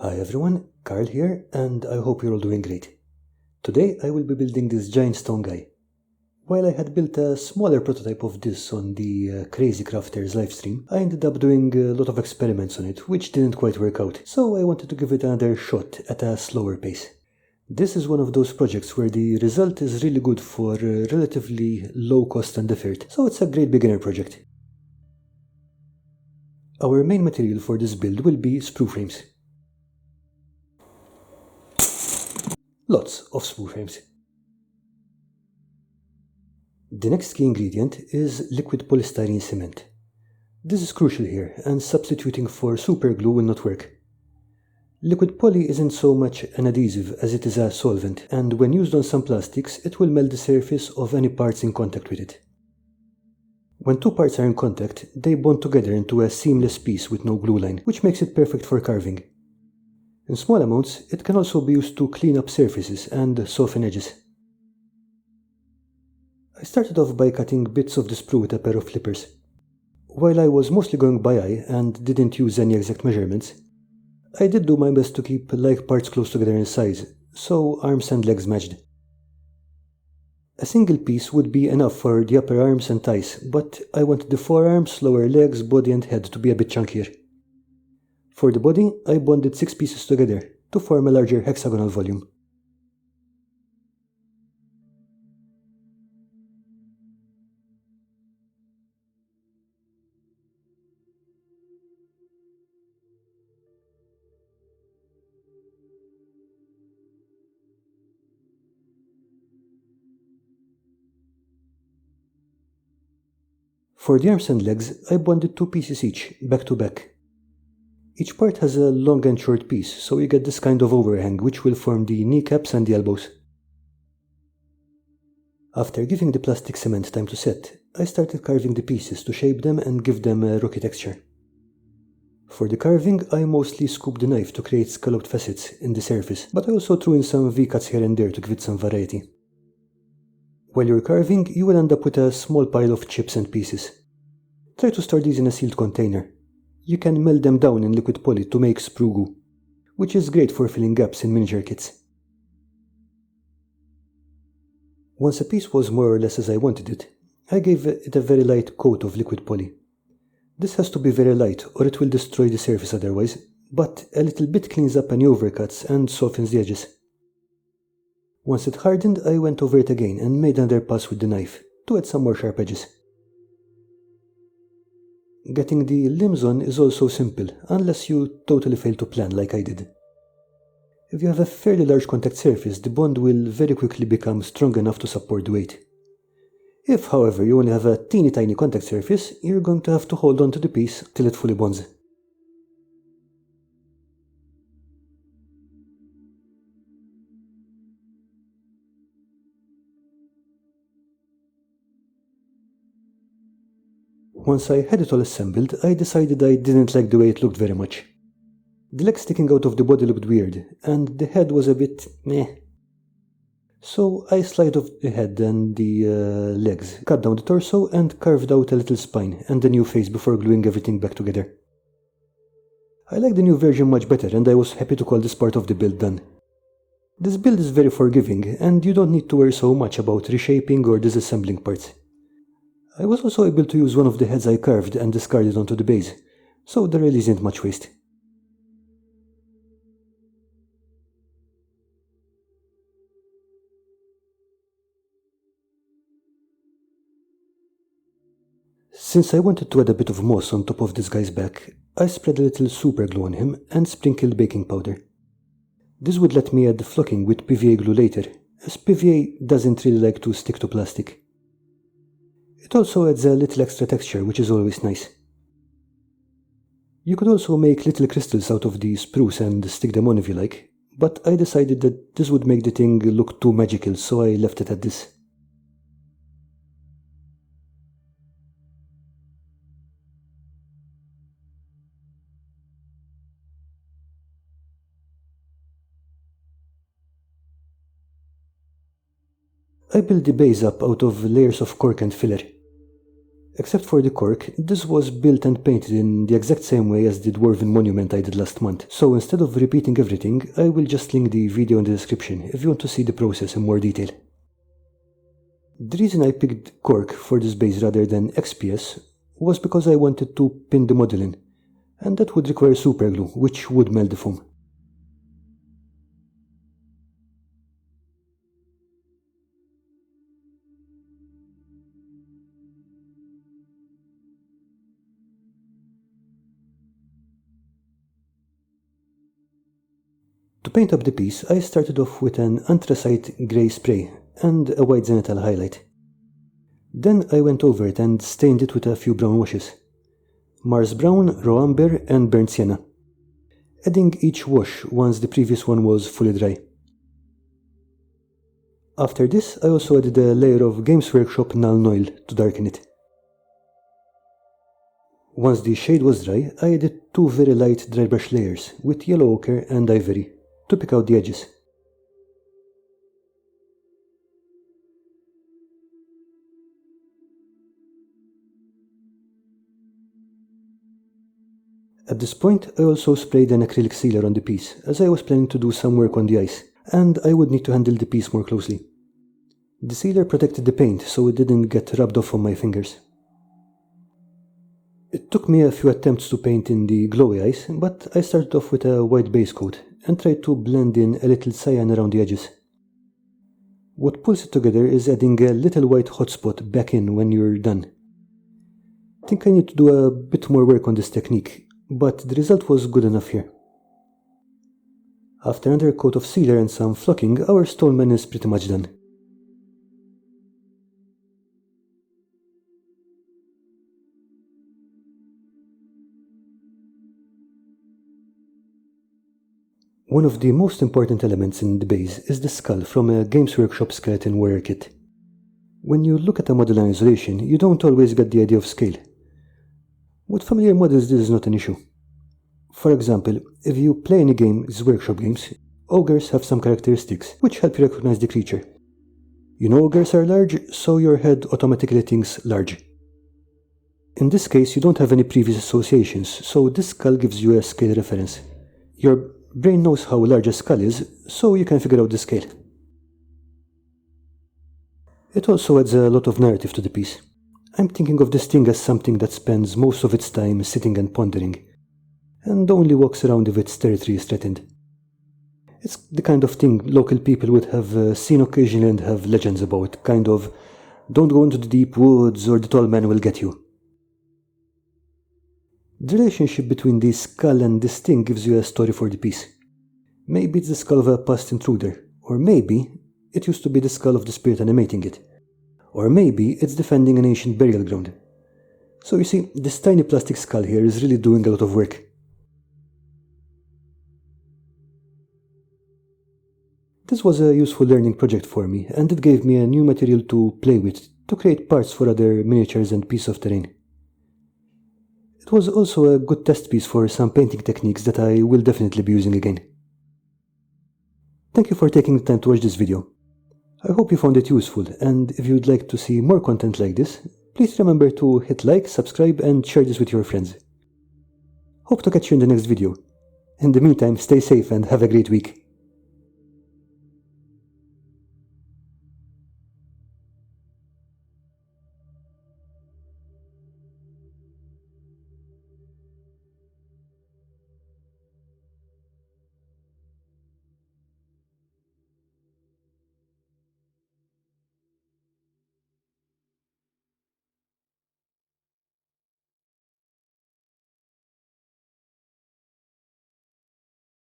Hi everyone, Carl here, and I hope you're all doing great. Today I will be building this giant stone guy. While I had built a smaller prototype of this on the Crazy Crafters livestream, I ended up doing a lot of experiments on it, which didn't quite work out, so I wanted to give it another shot at a slower pace. This is one of those projects where the result is really good for relatively low cost and effort, so it's a great beginner project. Our main material for this build will be sprue frames. Lots of sprue frames. The next key ingredient is liquid polystyrene cement. This is crucial here, and substituting for super glue will not work. Liquid poly isn't so much an adhesive as it is a solvent, and when used on some plastics, it will melt the surface of any parts in contact with it. When two parts are in contact, they bond together into a seamless piece with no glue line, which makes it perfect for carving. In small amounts, it can also be used to clean up surfaces and soften edges. I started off by cutting bits of the sprue with a pair of flippers. While I was mostly going by eye and didn't use any exact measurements, I did do my best to keep like parts close together in size, so arms and legs matched. A single piece would be enough for the upper arms and thighs, but I wanted the forearms, lower legs, body and head to be a bit chunkier. For the body, I bonded 6 pieces together to form a larger hexagonal volume. For the arms and legs, I bonded 2 pieces each, back to back. Each part has a long and short piece, so you get this kind of overhang which will form the kneecaps and the elbows. After giving the plastic cement time to set, I started carving the pieces to shape them and give them a rocky texture. For the carving, I mostly scooped the knife to create scalloped facets in the surface, but I also threw in some V-cuts here and there to give it some variety. While you're carving, you will end up with a small pile of chips and pieces. Try to store these in a sealed container. You can melt them down in liquid poly to make sprue goo, which is great for filling gaps in miniature kits. Once a piece was more or less as I wanted it, I gave it a very light coat of liquid poly. This has to be very light or it will destroy the surface otherwise, but a little bit cleans up any overcuts and softens the edges. Once it hardened, I went over it again and made another pass with the knife to add some more sharp edges. Getting the limbs on is also simple, unless you totally fail to plan like I did. If you have a fairly large contact surface, the bond will very quickly become strong enough to support the weight. If, however, you only have a teeny tiny contact surface, you're going to have to hold on to the piece till it fully bonds. Once I had it all assembled, I decided I didn't like the way it looked very much. The legs sticking out of the body looked weird, and the head was a bit meh. So I sliced off the head and the legs, cut down the torso and carved out a little spine and a new face before gluing everything back together. I like the new version much better and I was happy to call this part of the build done. This build is very forgiving and you don't need to worry so much about reshaping or disassembling parts. I was also able to use one of the heads I carved and discarded onto the base, so there really isn't much waste. Since I wanted to add a bit of moss on top of this guy's back, I spread a little super glue on him and sprinkled baking powder. This would let me add flocking with PVA glue later, as PVA doesn't really like to stick to plastic. It also adds a little extra texture, which is always nice. You could also make little crystals out of the sprues and stick them on if you like, but I decided that this would make the thing look too magical, so I left it at this. I built the base up out of layers of cork and filler. Except for the cork, this was built and painted in the exact same way as the dwarven monument I did last month, so instead of repeating everything, I will just link the video in the description if you want to see the process in more detail. The reason I picked cork for this base rather than XPS was because I wanted to pin the model in, and that would require superglue, which would melt the foam. To paint up the piece, I started off with an anthracite grey spray and a white zenithal highlight. Then I went over it and stained it with a few brown washes: Mars Brown, Raw Amber and Burnt Sienna, adding each wash once the previous one was fully dry. After this, I also added a layer of Games Workshop Nuln Oil to darken it. Once the shade was dry, I added two very light dry brush layers with yellow ochre and ivory to pick out the edges. At this point, I also sprayed an acrylic sealer on the piece, as I was planning to do some work on the ice, and I would need to handle the piece more closely. The sealer protected the paint so it didn't get rubbed off on my fingers. It took me a few attempts to paint in the glowy ice, but I started off with a white base coat and tried to blend in a little cyan around the edges. What pulls it together is adding a little white hotspot back in when you're done. I think I need to do a bit more work on this technique, but the result was good enough here. After another coat of sealer and some flocking, our stoneman is pretty much done. One of the most important elements in the base is the skull from a Games Workshop skeleton warrior kit. When you look at a model in isolation, you don't always get the idea of scale. With familiar models, this is not an issue. For example, if you play any Games Workshop games, ogres have some characteristics which help you recognize the creature. You know ogres are large, so your head automatically thinks large. In this case, you don't have any previous associations, so this skull gives you a scale reference. Your brain knows how large a skull is, so you can figure out the scale. It also adds a lot of narrative to the piece. I'm thinking of this thing as something that spends most of its time sitting and pondering, and only walks around if its territory is threatened. It's the kind of thing local people would have seen occasionally and have legends about, kind of, don't go into the deep woods or the tall man will get you. The relationship between the skull and this thing gives you a story for the piece. Maybe it's the skull of a past intruder, or maybe it used to be the skull of the spirit animating it, or maybe it's defending an ancient burial ground. So you see, this tiny plastic skull here is really doing a lot of work. This was a useful learning project for me, and it gave me a new material to play with to create parts for other miniatures and pieces of terrain. It was also a good test piece for some painting techniques that I will definitely be using again. Thank you for taking the time to watch this video. I hope you found it useful, and if you'd like to see more content like this, please remember to hit like, subscribe and share this with your friends. Hope to catch you in the next video. In the meantime, stay safe and have a great week.